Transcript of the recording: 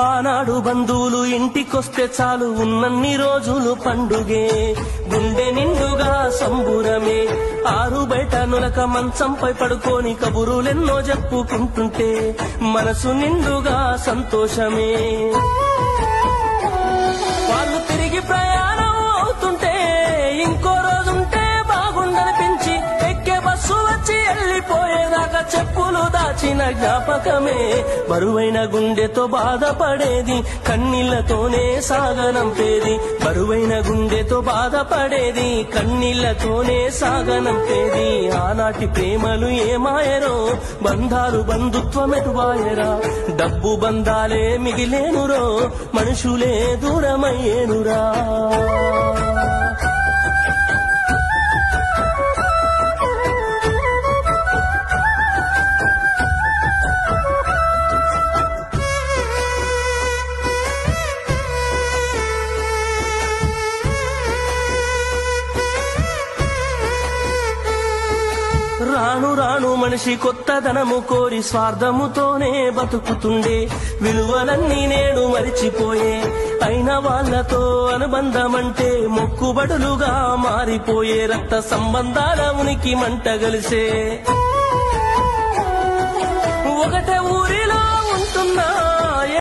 ఆనాడు బంధువులు ఇంటికొస్తే చాలు ఉన్నన్ని రోజులు పండుగే, గుండె నిండుగా సంబురమే. ఆరు బయట నులక మంచంపై పడుకొని కబురులెన్నో చెప్పుకుంటుంటే మనసు నిండుగా సంతోషమే. వాళ్ళు తిరిగి ప్రయాణం అవుతుంటే ఇంకో రోజుంటే బాగుండనిపించి ఎక్కే బస్సు వచ్చి వెళ్ళిపోయేదాకా చెప్పులు దాచిన జ్ఞాపకమే. బరువైన గుండెతో బాధపడేది కన్నీళ్లతోనే సాగనంపేది, బరువైన గుండెతో బాధపడేది కన్నీళ్లతోనే సాగనంపేది. ఆనాటి ప్రేమలు ఏమాయరో, బంధాలు బంధుత్వమెటువాయరా. డబ్బు బంధాలే మిగిలేనురో, మనుషులే దూరమయ్యేనురా. రాను రాను మనిషి కొత్తదనము కోరి స్వార్థముతోనే బతుకుతుండే, విలువలన్నీ నేడు మరిచిపోయే. అయిన వాళ్లతో అనుబంధమంటే మొక్కుబడులుగా మారిపోయే, రక్త సంబంధాల ఉనికి మంట గలిసే. ఒకటే ఊరిలో ఉంటున్నా